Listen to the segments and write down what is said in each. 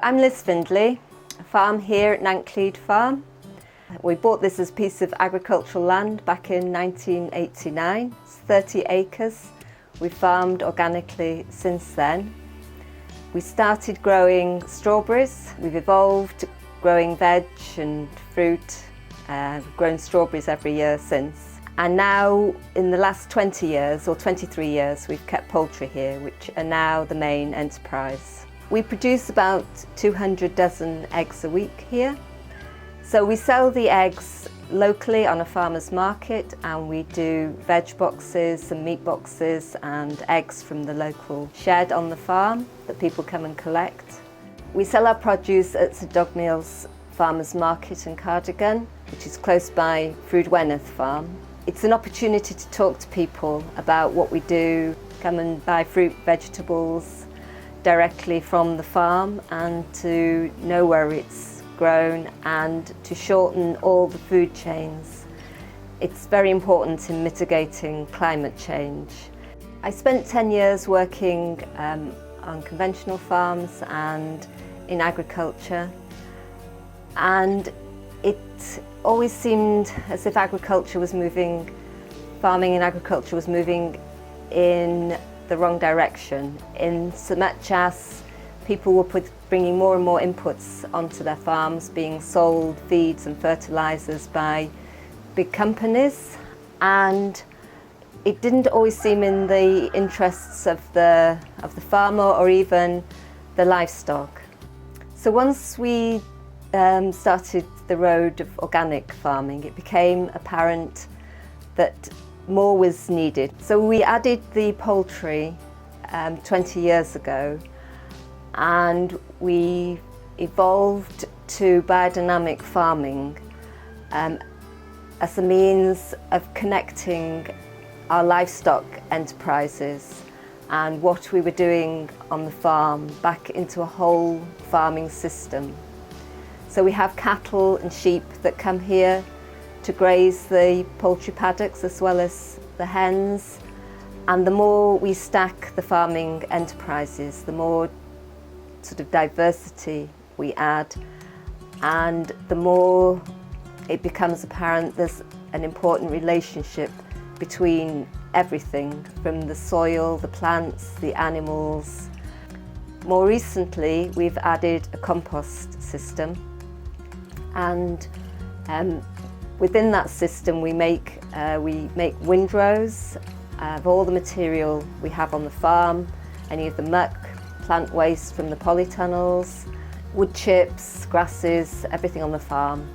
I'm Liz Findlay, a farm here at Nantclyd farm. We bought this as a piece of agricultural land back in 1989. It's 30 acres. We've farmed organically since then. We started growing strawberries. We've evolved to growing veg and fruit. We've grown strawberries every year since. And now, in the last 20 years, or 23 years, we've kept poultry here, which are now the main enterprise. We produce about 200 dozen eggs a week here. So we sell the eggs locally on a farmer's market, and we do veg boxes and meat boxes and eggs from the local shed on the farm that people come and collect. We sell our produce at Ceredigion farmer's market in Ceredigion, which is close by llwyddiannus farm. It's an opportunity to talk to people about what we do, come and buy fruit, vegetables directly from the farm, and to know where it's grown and to shorten all the food chains. It's very important in mitigating climate change. I spent 10 years working on conventional farms and in agriculture, and it always seemed as if farming and agriculture was moving in the wrong direction, in so much as people were bringing more and more inputs onto their farms, being sold feeds and fertilizers by big companies, and it didn't always seem in the interests of the farmer or even the livestock. So once we started the road of organic farming, it became apparent that more was needed. So we added the poultry 20 years ago, and we evolved to biodynamic farming as a means of connecting our livestock enterprises and what we were doing on the farm back into a whole farming system. So we have cattle and sheep that come here to graze the poultry paddocks as well as the hens. And the more we stack the farming enterprises, the more sort of diversity we add, and the more it becomes apparent there's an important relationship between everything, from the soil, the plants, the animals. More recently, we've added a compost system, and within that system we make windrows of all the material we have on the farm, any of the muck, plant waste from the polytunnels, wood chips, grasses, everything on the farm.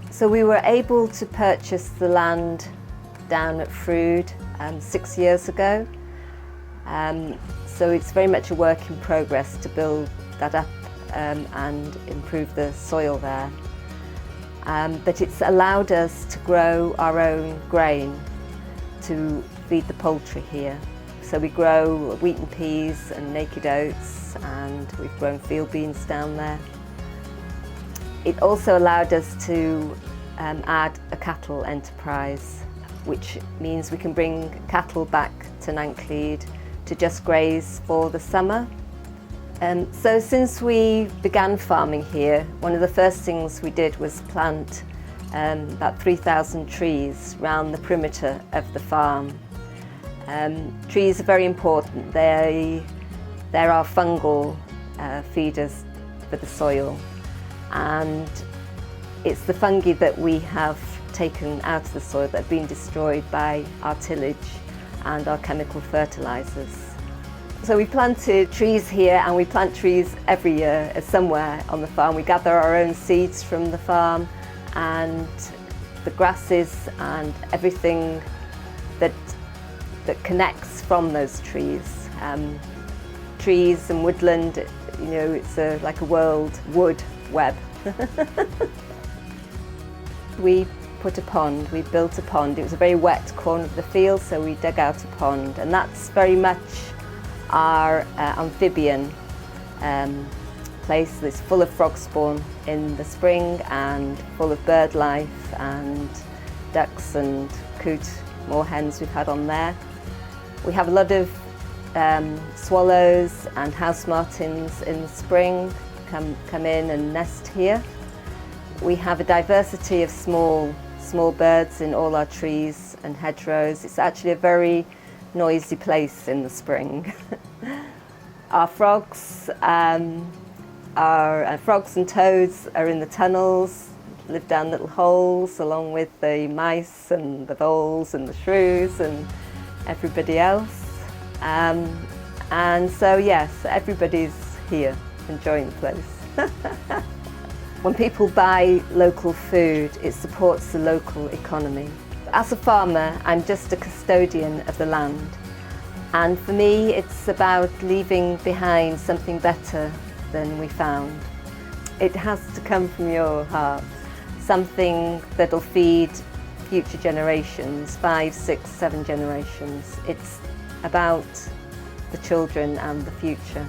So we were able to purchase the land down at Fferm 6 years ago. So it's very much a work in progress to build that up and improve the soil there. But it's allowed us to grow our own grain to feed the poultry here. So we grow wheat and peas and naked oats, and we've grown field beans down there. It also allowed us to add a cattle enterprise, which means we can bring cattle back to Nantclyd to just graze for the summer. So since we began farming here, one of the first things we did was plant about 3,000 trees around the perimeter of the farm. Trees are very important. They're our fungal feeders for the soil, and it's the fungi that we have taken out of the soil that have been destroyed by our tillage and our chemical fertilizers. So we planted trees here, and we plant trees every year somewhere on the farm. We gather our own seeds from the farm, and the grasses and everything that connects from those trees. Trees and woodland, you know, it's like a world wood web. We built a pond. It was a very wet corner of the field, so we dug out a pond, and that's very much our amphibian place. It's full of frog spawn in the spring and full of bird life and ducks and coot, more hens we've had on there. We have a lot of swallows and house martins in the spring come in and nest here. We have a diversity of small birds in all our trees and hedgerows. It's actually a very noisy place in the spring. Our frogs and toads are in the tunnels, live down little holes, along with the mice and the voles and the shrews and everybody else. And so yes, everybody's here enjoying the place. When people buy local food, it supports the local economy. As a farmer, I'm just a custodian of the land. And for me, it's about leaving behind something better than we found. It has to come from your heart. Something that'll feed future generations, 5, 6, 7 generations. It's about the children and the future.